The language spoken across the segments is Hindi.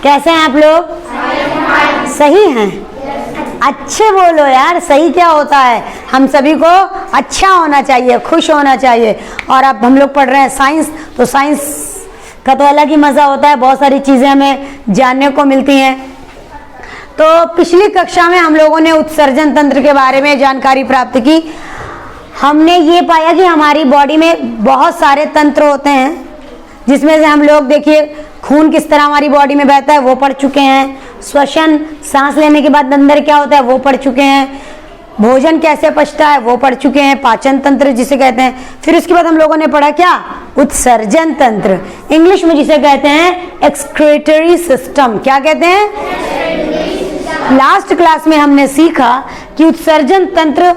कैसे हैं आप लोग? सही हैं? अच्छे बोलो यार, सही क्या होता है? हम सभी को अच्छा होना चाहिए, खुश होना चाहिए। और अब हम लोग पढ़ रहे हैं साइंस, तो साइंस का तो अलग ही मज़ा होता है, बहुत सारी चीज़ें हमें जानने को मिलती हैं। तो पिछली कक्षा में हम लोगों ने उत्सर्जन तंत्र के बारे में जानकारी प्राप्त की। हमने ये पाया कि हमारी बॉडी में बहुत सारे तंत्र होते हैं, जिसमें से हम लोग देखिए खून किस तरह हमारी बॉडी में बहता है वो पढ़ चुके हैं, श्वसन सांस लेने के बाद अंदर क्या होता है वो पढ़ चुके हैं, भोजन कैसे पचता है वो पढ़ चुके हैं, पाचन तंत्र जिसे कहते हैं। फिर उसके बाद हम लोगों ने पढ़ा क्या? उत्सर्जन तंत्र, इंग्लिश में जिसे कहते हैं एक्सक्रीटरी सिस्टम। क्या कहते हैं? लास्ट क्लास में हमने सीखा कि उत्सर्जन तंत्र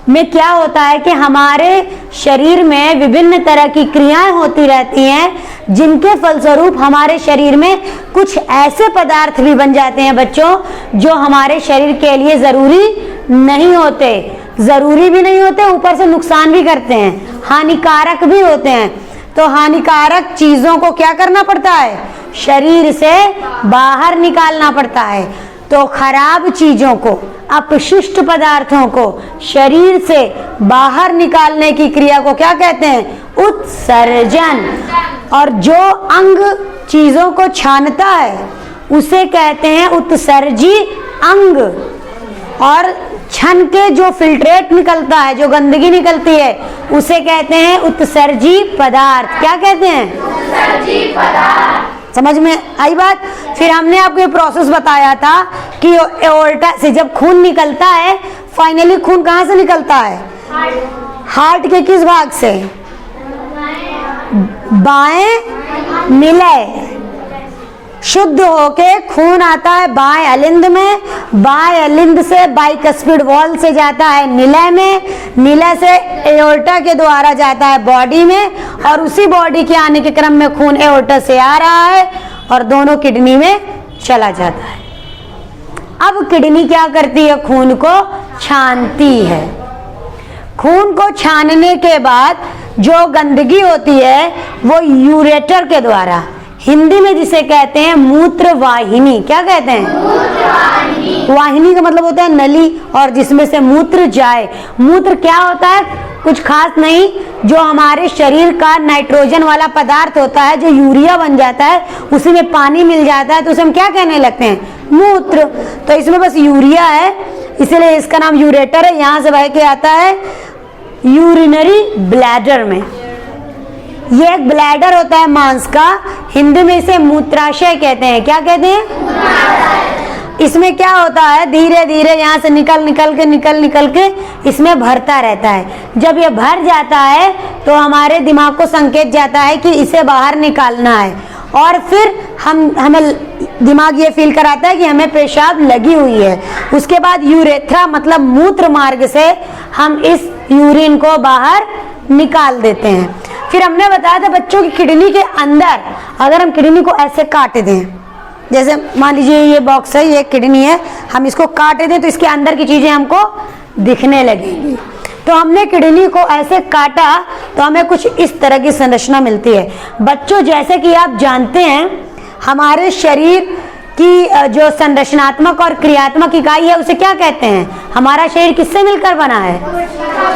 में क्या होता है कि हमारे शरीर में विभिन्न तरह की क्रियाएं होती रहती हैं, जिनके फलस्वरूप हमारे शरीर में कुछ ऐसे पदार्थ भी बन जाते हैं बच्चों, जो हमारे शरीर के लिए जरूरी नहीं होते, जरूरी भी नहीं होते, ऊपर से नुकसान भी करते हैं, हानिकारक भी होते हैं। तो हानिकारक चीजों को क्या करना पड़ता है? शरीर से बाहर निकालना पड़ता है। तो खराब चीजों को, अपशिष्ट पदार्थों को शरीर से बाहर निकालने की क्रिया को क्या कहते हैं? उत्सर्जन। और जो अंग चीजों को छानता है उसे कहते हैं उत्सर्जी अंग। और छन के जो फिल्ट्रेट निकलता है, जो गंदगी निकलती है, उसे कहते हैं उत्सर्जी पदार्थ। क्या कहते हैं? उत्सर्जी पदार्थ। समझ में आई बात? फिर हमने आपको ये प्रोसेस बताया था कि एओर्टा से जब खून निकलता है, फाइनली खून कहाँ से निकलता है? हार्ट के किस भाग से? बाएं निलय। शुद्ध होके खून आता है बाएं अलिंद में, बाएं अलिंद से बाइकस्पिड वॉल से जाता है निलय में, निलय से एओर्टा के द्वारा जाता है बॉडी में, और उसी बॉडी के आने के क्रम में खून एओर्टा से आ रहा है और दोनों किडनी में चला जाता है। अब किडनी क्या करती है? खून को छानती है। खून को छानने के बाद जो गंदगी होती है वो यूरेटर के द्वारा, हिंदी में जिसे कहते हैं मूत्र वाहिनी। क्या कहते हैं? मूत्र वाहिनी का मतलब होता है नली, और जिसमें से मूत्र जाए। मूत्र क्या होता है? कुछ खास नहीं, जो हमारे शरीर का नाइट्रोजन वाला पदार्थ होता है, जो यूरिया बन जाता है, उसी में पानी मिल जाता है, तो उसे हम क्या कहने लगते हैं? मूत्र। तो इसमें बस यूरिया है, इसलिए इसका नाम यूरेटर है। यहाँ से बह के आता है यूरिनरी ब्लैडर में। ये एक ब्लैडर होता है मांस का, हिंदी में इसे मूत्राशय कहते हैं। क्या कहते हैं? इसमें क्या होता है? धीरे धीरे यहाँ से निकल के इसमें भरता रहता है। जब ये भर जाता है तो हमारे दिमाग को संकेत जाता है कि इसे बाहर निकालना है, और फिर हमें दिमाग ये फील कराता है कि हमें पेशाब लगी हुई है। उसके बाद यूरेथ्रा मतलब मूत्र मार्ग से हम इस यूरिन को बाहर निकाल देते हैं। फिर हमने बताया था बच्चों की किडनी के अंदर अगर हम किडनी को ऐसे काट दें, जैसे मान लीजिए ये बॉक्स है, ये किडनी है, हम इसको काट दें तो इसके अंदर की चीजें हमको दिखने लगेंगी। तो हमने किडनी को ऐसे काटा तो हमें कुछ इस तरह की संरचना मिलती है। बच्चों, जैसे कि आप जानते हैं, हमारे शरीर की जो संरचनात्मक और क्रियात्मक इकाई है उसे क्या कहते हैं? हमारा शरीर किससे मिलकर बना है?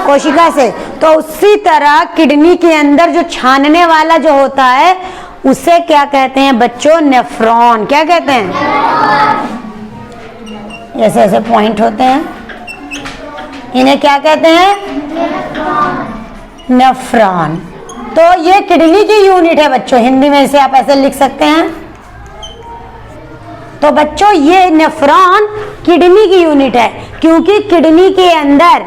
कोशिका से। तो उसी तरह किडनी के अंदर जो छानने वाला जो होता है उसे क्या कहते हैं बच्चों? नेफ्रॉन। क्या कहते हैं? ऐसे ऐसे पॉइंट होते हैं, इन्हें क्या कहते हैं? नेफ्रॉन। तो ये किडनी की यूनिट है बच्चों, हिंदी में इसे आप ऐसे लिख सकते हैं। तो बच्चों ये नेफ्रॉन किडनी की यूनिट है, क्योंकि किडनी के अंदर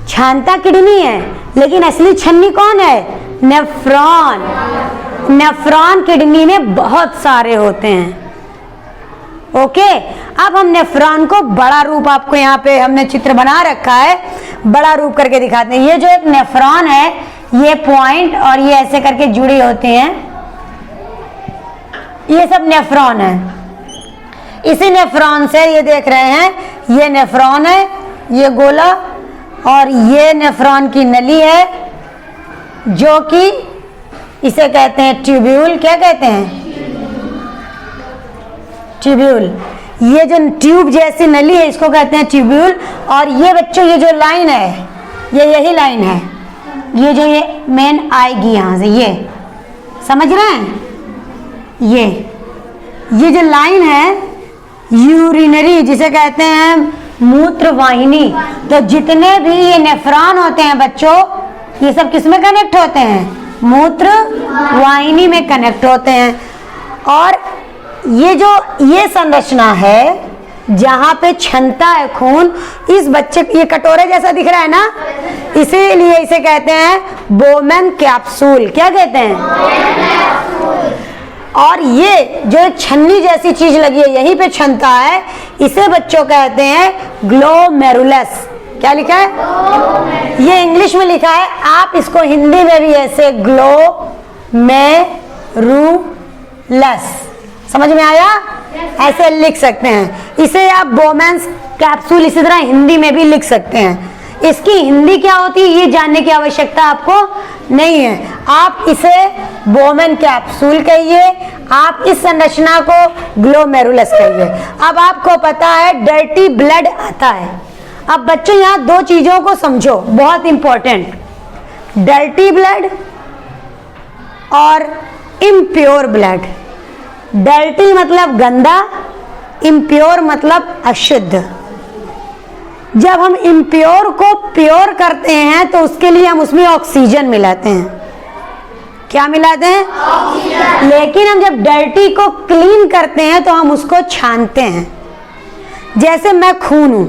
छानता किडनी है, लेकिन असली छन्नी कौन है? नेफ्रॉन। नेफ्रॉन किडनी में बहुत सारे होते हैं। ओके, अब हम नेफ्रॉन को बड़ा रूप, आपको यहाँ पे हमने चित्र बना रखा है, बड़ा रूप करके दिखाते हैं। ये जो एक नेफ्रॉन है, ये पॉइंट और ये ऐसे करके जुड़ी होती हैं, ये सब नेफ्रॉन है। इसी नेफ्रॉन से ये देख रहे हैं, ये नेफ्रॉन है, ये गोला, और ये नेफ्रॉन की नली है, जो कि इसे कहते हैं ट्यूब्यूल। क्या कहते हैं? ट्यूब्यूल। ये जो ट्यूब जैसी नली है इसको कहते हैं ट्यूब्यूल। और ये बच्चों ये जो लाइन है ये यही लाइन है, ये जो ये मेन आएगी यहाँ से, ये समझ रहे हैं, ये जो लाइन है यूरिनरी जिसे कहते हैं मूत्र वाहिनी। तो जितने भी ये नेफ्रॉन होते हैं बच्चों, ये सब किस में कनेक्ट होते हैं? मूत्र वाहिनी में कनेक्ट होते हैं। और ये जो ये संरचना है जहाँ पे छनता है खून, इस बच्चे ये कटोरे जैसा दिख रहा है ना, इसीलिए इसे कहते हैं बोमेन कैप्सूल। क्या कहते हैं? और ये जो एक छन्नी जैसी चीज लगी है यहीं पे छनता है, इसे बच्चों कहते हैं ग्लोमेरुलस। क्या लिखा है? ये इंग्लिश में लिखा है, आप इसको हिंदी में भी ऐसे ग्लोमेरुलस, समझ में आया? ऐसे लिख सकते हैं इसे आप बोमेन्स कैप्सूल, इसी तरह हिंदी में भी लिख सकते हैं। इसकी हिंदी क्या होती है ये जानने की आवश्यकता आपको नहीं है, आप इसे बोमेन कैप्सूल कहिए, आप इस संरचना को ग्लोमेरुलस कहिए। अब आपको पता है डर्टी ब्लड आता है। अब बच्चों यहाँ दो चीजों को समझो, बहुत इंपॉर्टेंट, डर्टी ब्लड और इम्प्योर ब्लड। डर्टी मतलब गंदा, इम्प्योर मतलब अशुद्ध। जब हम इम्प्योर को प्योर करते हैं तो उसके लिए हम उसमें ऑक्सीजन मिलाते हैं। क्या मिलाते हैं? ऑक्सीजन। लेकिन हम जब डर्टी को क्लीन करते हैं तो हम उसको छानते हैं। जैसे मैं खून हूं,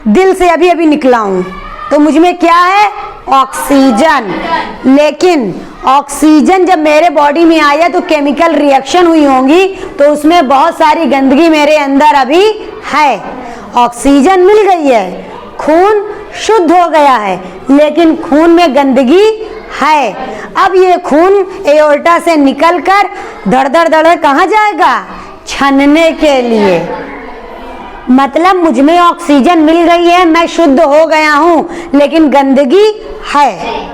दिल से अभी अभी निकला हूं, तो मुझ में क्या है? ऑक्सीजन। लेकिन ऑक्सीजन जब मेरे बॉडी में आया तो केमिकल रिएक्शन हुई होंगी, तो उसमें बहुत सारी गंदगी मेरे अंदर अभी है। ऑक्सीजन मिल गई है, खून शुद्ध हो गया है, लेकिन खून में गंदगी है। अब ये खून एओर्टा से निकलकर धड़ धड़ धड़ कहाँ जाएगा? छनने के लिए। मतलब मुझ में ऑक्सीजन मिल गई है, मैं शुद्ध हो गया हूं, लेकिन गंदगी है।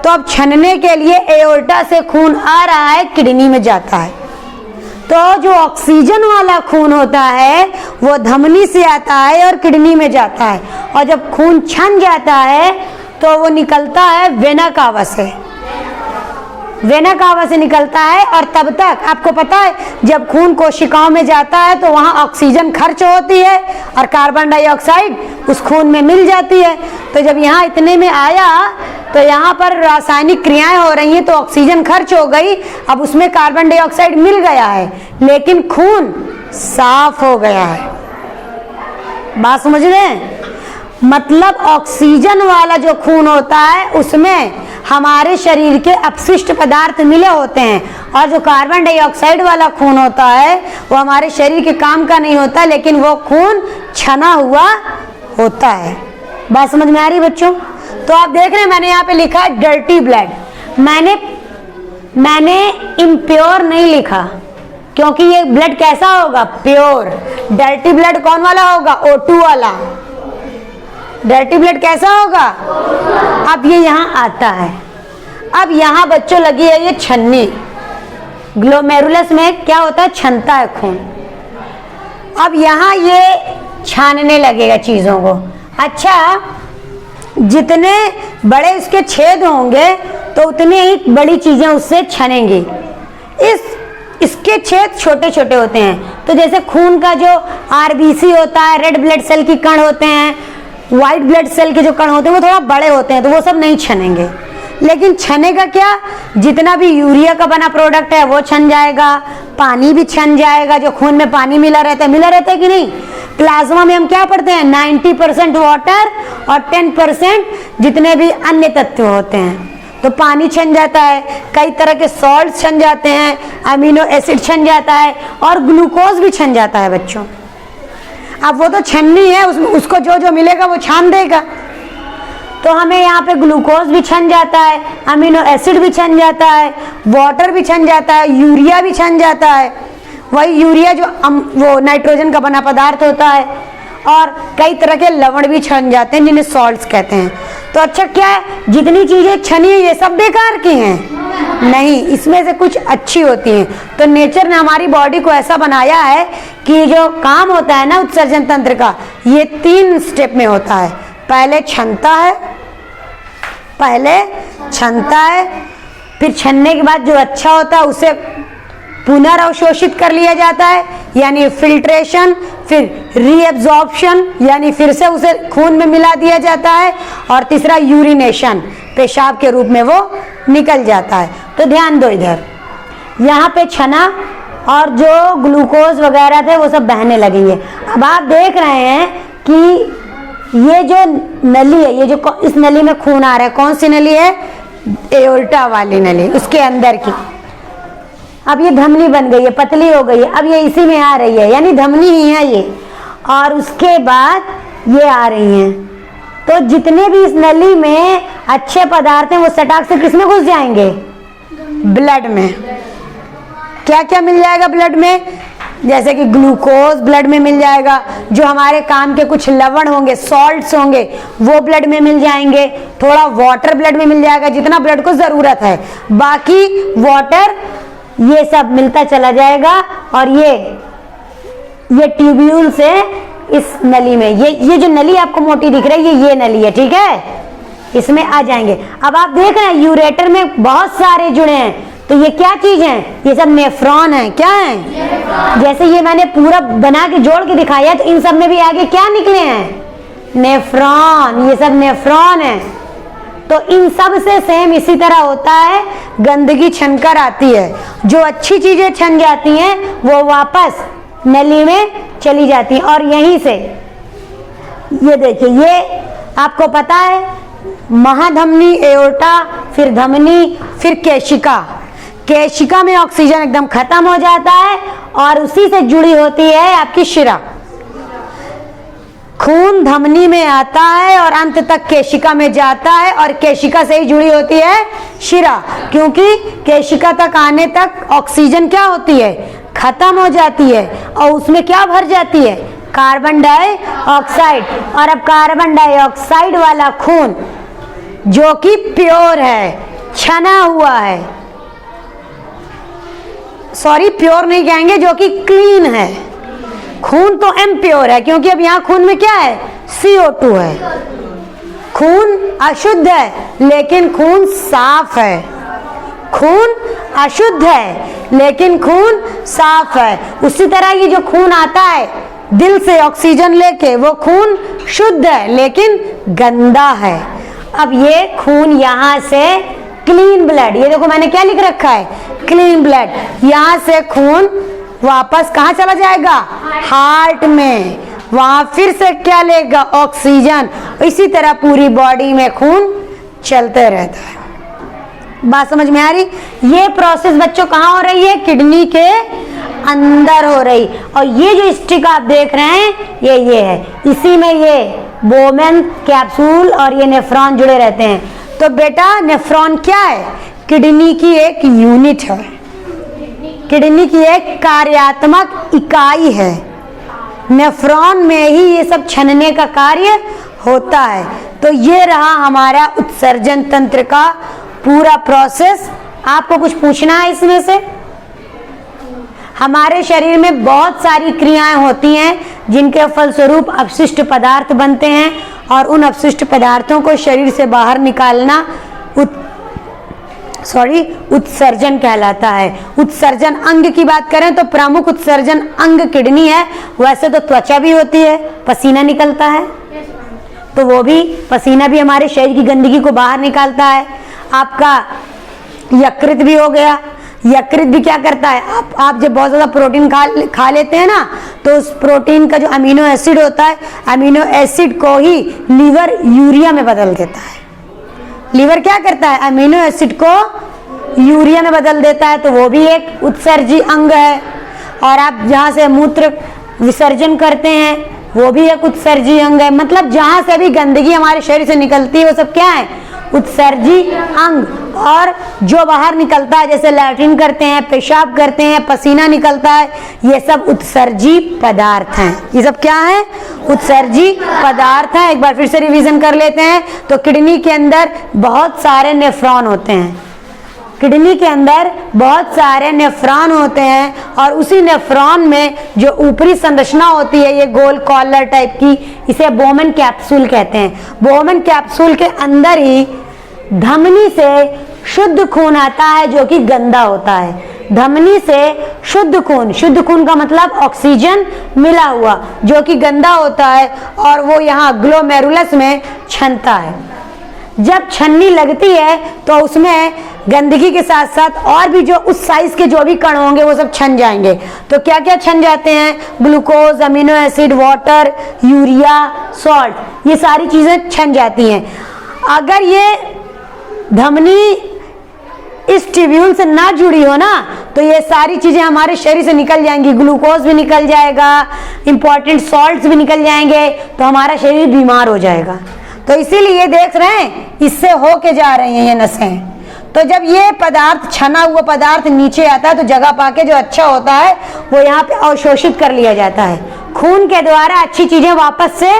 तो अब छनने के लिए एओर्टा से खून आ रहा है, किडनी में जाता है। तो जो ऑक्सीजन वाला खून होता है वो धमनी से आता है और किडनी में जाता है। और जब खून छन जाता है तो वो निकलता है वेना कावा से, वेना कावा से निकलता है। और तब तक आपको पता है जब खून कोशिकाओं में जाता है तो वहाँ ऑक्सीजन खर्च होती है और कार्बन डाइऑक्साइड उस खून में मिल जाती है। तो जब यहाँ इतने में आया तो यहाँ पर रासायनिक क्रियाएं हो रही हैं, तो ऑक्सीजन खर्च हो गई, अब उसमें कार्बन डाइऑक्साइड मिल गया है, लेकिन खून साफ हो गया है। बात समझ रहे हैं? मतलब ऑक्सीजन वाला जो खून होता है उसमें हमारे शरीर के अपशिष्ट पदार्थ मिले होते हैं, और जो कार्बन डाइऑक्साइड वाला खून होता है वो हमारे शरीर के काम का नहीं होता, लेकिन वो खून छना हुआ होता है। बात समझ में आ रही बच्चों? तो आप देख रहे हैं मैंने यहाँ पे लिखा है डर्टी ब्लड। मैंने इम्प्योर नहीं लिखा, क्योंकि ये ब्लड कैसा होगा? प्योर। डर्टी ब्लड कौन वाला होगा? O2 वाला। डर्टी ब्लड कैसा होगा? अब ये यहाँ आता है। अब यहाँ बच्चों लगी है ये छन्नी। ग्लोमेरुलस में क्या होता है? छनता है खून। अब यहाँ ये छानने लगेगा चीजों को। अच्छा, जितने बड़े इसके छेद होंगे तो उतनी ही बड़ी चीजें उससे छनेंगी। इसके छेद छोटे छोटे होते हैं। तो जैसे खून का जो आरबीसी होता है, रेड ब्लड सेल की कण होते हैं, व्हाइट ब्लड सेल के जो कण होते हैं वो थोड़ा बड़े होते हैं, तो वो सब नहीं छनेंगे। लेकिन छनेगा क्या? जितना भी यूरिया का बना प्रोडक्ट है वो छन जाएगा, पानी भी छन जाएगा। जो खून में पानी मिला रहता है कि नहीं? प्लाज्मा में हम क्या पढ़ते हैं? 90% वाटर और 10% जितने भी अन्य तत्व होते हैं। तो पानी छन जाता है, कई तरह के सॉल्ट छन जाते हैं, अमीनो एसिड छन जाता है, और ग्लूकोज भी छन जाता है बच्चों। अब वो तो छन्नी है, उसको जो जो मिलेगा वो छान देगा। तो हमें यहाँ पे ग्लूकोज भी छन जाता है, अमीनो एसिड भी छन जाता है, वाटर भी छन जाता है, यूरिया भी छन जाता है। वही यूरिया जो वो नाइट्रोजन का बना पदार्थ होता है, और कई तरह के लवण भी छन जाते हैं जिन्हें सॉल्ट्स कहते हैं। तो अच्छा क्या है? जितनी चीजें छनी है ये सब बेकार की हैं, नहीं, इसमें से कुछ अच्छी होती हैं। तो नेचर ने हमारी बॉडी को ऐसा बनाया है कि जो काम होता है ना उत्सर्जन तंत्र का, ये 3 स्टेप में होता है। पहले छनता है, फिर छनने के बाद जो अच्छा होता है उसे पुनर्अवशोषित कर लिया जाता है यानी फिल्ट्रेशन, फिर रीएब्जॉर्प्शन यानी फिर से उसे खून में मिला दिया जाता है, और तीसरा यूरिनेशन, पेशाब के रूप में वो निकल जाता है। तो ध्यान दो, इधर यहाँ पे छना और जो ग्लूकोज वगैरह थे वो सब बहने लगेंगे। अब आप देख रहे हैं कि ये जो नली है, ये जो इस नली में खून आ रहा है, कौन सी नली है? एओर्टा वाली नली, उसके अंदर की। अब ये धमनी बन गई है, पतली हो गई है, अब ये इसी में आ रही है, यानी धमनी ही है ये, और उसके बाद ये आ रही हैं। तो जितने भी इस नली में अच्छे पदार्थ हैं वो सटाक से किसमें घुस जाएंगे? ब्लड में। क्या क्या मिल जाएगा ब्लड में? जैसे कि ग्लूकोज ब्लड में मिल जाएगा, जो हमारे काम के कुछ लवण होंगे, सॉल्ट्स होंगे, वो ब्लड में मिल जाएंगे, थोड़ा वाटर ब्लड में मिल जाएगा जितना ब्लड को जरूरत है, बाकी वाटर ये सब मिलता चला जाएगा। और ये ट्यूब्यूल से इस नली में, ये जो नली आपको मोटी दिख रही है ये नली है, ठीक है, इसमें आ जाएंगे। अब आप देख रहे हैं यूरेटर में बहुत सारे जुड़े हैं, तो ये क्या चीज है? ये सब नेफ्रॉन है। क्या है? जैसे ये मैंने पूरा बना के जोड़ के दिखाया, तो इन सब में भी आगे क्या निकले हैं? नेफ्रॉन। ये सब नेफ्रॉन है। तो इन सब से सेम इसी तरह होता है, गंदगी छनकर आती है, जो अच्छी चीजें छन जाती हैं वो वापस नली में चली जाती हैं। और यहीं से ये देखिए, ये आपको पता है महाधमनी, एओर्टा, फिर धमनी, फिर केशिका। केशिका में ऑक्सीजन एकदम खत्म हो जाता है और उसी से जुड़ी होती है आपकी शिरा। खून धमनी में आता है और अंत तक केशिका में जाता है, और केशिका से ही जुड़ी होती है शिरा, क्योंकि केशिका तक आने तक ऑक्सीजन क्या होती है? खत्म हो जाती है, और उसमें क्या भर जाती है? Carbon dioxide. और अब कार्बन डाइऑक्साइड वाला खून जो कि प्योर है, छना हुआ है, सॉरी प्योर नहीं कहेंगे, जो कि क्लीन है। खून तो इम्प्योर है, क्योंकि अब यहाँ खून में क्या है? CO2 है। खून अशुद्ध है लेकिन खून साफ है। खून अशुद्ध है लेकिन खून साफ है। उसी तरह ये जो खून आता है दिल से ऑक्सीजन लेके, वो खून शुद्ध है लेकिन गंदा है। अब ये खून यहाँ से क्लीन ब्लड, ये देखो मैंने क्या लिख रखा है? Clean blood. यहाँ से खून वापस कहाँ चला जाएगा? हार्ट में। वहां फिर से क्या लेगा? ऑक्सीजन। इसी तरह पूरी बॉडी में खून चलते रहता है। बात समझ में आ रही? ये प्रोसेस बच्चों कहाँ हो रही है? किडनी के अंदर हो रही। और ये जो स्टिक आप देख रहे हैं ये है, इसी में ये बोमेन कैप्सूल और ये नेफ्रॉन जुड़े रहते हैं। तो बेटा नेफ्रॉन क्या है? किडनी की एक यूनिट है, किडनी की एक कार्यात्मक इकाई है। नेफ्रॉन में ही ये सब छनने का कार्य होता है। तो ये रहा हमारा उत्सर्जन तंत्र का पूरा प्रोसेस। आपको कुछ पूछना है इसमें से? हमारे शरीर में बहुत सारी क्रियाएं होती हैं जिनके फलस्वरूप अपशिष्ट पदार्थ बनते हैं, और उन अपशिष्ट पदार्थों को शरीर से बाहर निकालना उत्सर्जन कहलाता है। उत्सर्जन अंग की बात करें तो प्रमुख उत्सर्जन अंग किडनी है। वैसे तो त्वचा भी होती है, पसीना निकलता है, तो वो भी पसीना भी हमारे शरीर की गंदगी को बाहर निकालता है। आपका यकृत भी हो गया। यकृत भी क्या करता है? आप जब बहुत ज़्यादा प्रोटीन खा लेते हैं ना, तो उस प्रोटीन का जो अमीनो एसिड होता है, अमीनो एसिड को ही लीवर यूरिया में बदल देता है। लीवर क्या करता है? अमीनो एसिड को यूरिया में बदल देता है, तो वो भी एक उत्सर्जी अंग है। और आप जहाँ से मूत्र विसर्जन करते हैं वो भी एक उत्सर्जी अंग है। मतलब जहाँ से भी गंदगी हमारे शरीर से निकलती है वो सब क्या है? उत्सर्जी अंग। और जो बाहर निकलता है, जैसे लैट्रिन करते हैं, पेशाब करते हैं, पसीना निकलता है, ये सब उत्सर्जी पदार्थ हैं। ये सब क्या है? उत्सर्जी पदार्थ हैं। एक बार फिर से रिवीजन कर लेते हैं। तो किडनी के अंदर बहुत सारे नेफ्रॉन होते हैं, किडनी के अंदर बहुत सारे नेफ्रॉन होते हैं और उसी नेफ्रॉन में जो ऊपरी संरचना होती है ये गोल कॉलर टाइप की, इसे बोमन कैप्सूल कहते हैं। बोमन कैप्सूल के अंदर ही धमनी से शुद्ध खून आता है जो कि गंदा होता है। धमनी से शुद्ध खून का मतलब ऑक्सीजन मिला हुआ, जो कि गंदा होता है और वो यहाँ ग्लोमेरुलस में छनता है। जब छन्नी लगती है तो उसमें गंदगी के साथ साथ और भी जो उस साइज के जो भी कण होंगे वो सब छन जाएंगे। तो क्या क्या छन जाते हैं? Glucose, amino acid, water, urea, salt, ये सारी चीजें छन जाती हैं। अगर ये धमनी इस ट्यूब्यूल से ना जुड़ी हो ना तो ये सारी चीजें हमारे शरीर से निकल जाएंगी। ग्लूकोज भी निकल जाएगा, इंपॉर्टेंट सॉल्ट्स भी निकल जाएंगे, तो हमारा शरीर बीमार हो जाएगा। तो इसीलिए ये देख रहे हैं इससे होके जा रही हैं ये नसें। तो जब ये पदार्थ, छना हुआ पदार्थ नीचे आता है तो जगह पाके जो अच्छा होता है वो यहाँ पे अवशोषित कर लिया जाता है। खून के द्वारा अच्छी चीजें वापस से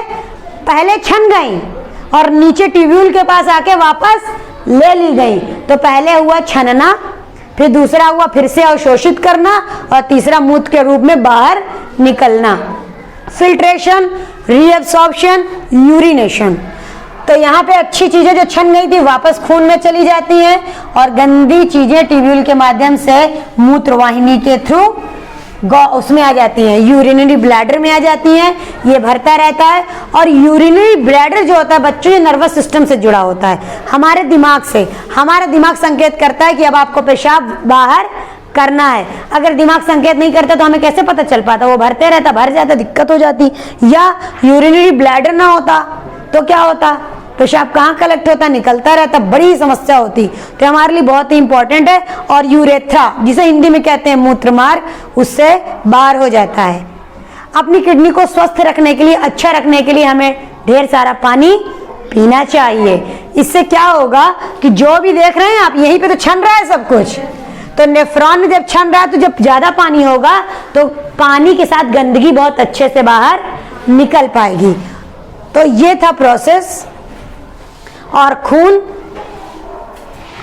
पहले छन गई और नीचे ट्यूब्यूल के पास आके वापस ले ली गई। तो पहले हुआ छनना, फिर दूसरा हुआ फिर से अवशोषित करना और तीसरा मूत्र के रूप में बाहर निकलना। Filtration, reabsorption, urination. तो यहाँ पे अच्छी चीजें जो छन गई थी वापस खून में चली जाती हैं और गंदी चीजें ट्यूब्यूल के माध्यम से मूत्रवाहिनी के थ्रू उसमें आ जाती हैं, यूरिनरी ब्लैडर में आ जाती हैं। ये भरता रहता है और यूरिनरी ब्लैडर जो होता है बच्चों, ये नर्वस सिस्टम से जुड़ा होता है हमारे दिमाग से। हमारा दिमाग संकेत करता है कि अब आपको पेशाब बाहर करना है। अगर दिमाग संकेत नहीं करता तो हमें कैसे पता चल पाता? वो भरते रहता, भर जाता, दिक्कत हो जाती। या यूरिनरी ब्लैडर ना होता तो क्या होता? पेशाब कहाँ कलेक्ट होता? निकलता रहता, बड़ी समस्या होती। तो हमारे लिए बहुत ही इंपॉर्टेंट है। और यूरेथ्रा, जिसे हिंदी में कहते हैं मूत्रमार्ग, उससे बाहर हो जाता है। अपनी किडनी को स्वस्थ रखने के लिए, अच्छा रखने के लिए हमें ढेर सारा पानी पीना चाहिए। इससे क्या होगा कि जो भी देख रहे हैं आप, यहीं पे तो छन रहा है सब कुछ। तो नेफ्रॉन में जब छन रहा है तो जब ज्यादा पानी होगा तो पानी के साथ गंदगी बहुत अच्छे से बाहर निकल पाएगी। तो ये था प्रोसेस। और खून,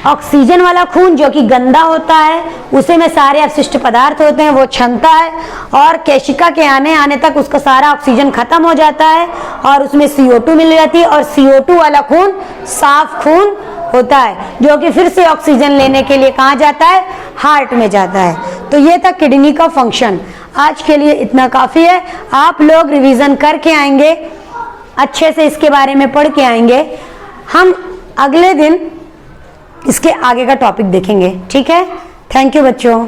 ऑक्सीजन वाला खून जो कि गंदा होता है, उसे में सारे अपशिष्ट पदार्थ होते हैं, वो छनता है और केशिका के आने तक उसका सारा ऑक्सीजन खत्म हो जाता है और उसमें CO2 मिल जाती है। और CO2 वाला खून साफ खून होता है जो कि फिर से ऑक्सीजन लेने के लिए कहाँ जाता है? हार्ट में जाता है। तो ये था किडनी का फंक्शन। आज के लिए इतना काफ़ी है। आप लोग रिवीजन करके आएंगे, अच्छे से इसके बारे में पढ़ के आएंगे। हम अगले दिन इसके आगे का टॉपिक देखेंगे। ठीक है? थैंक यू बच्चों।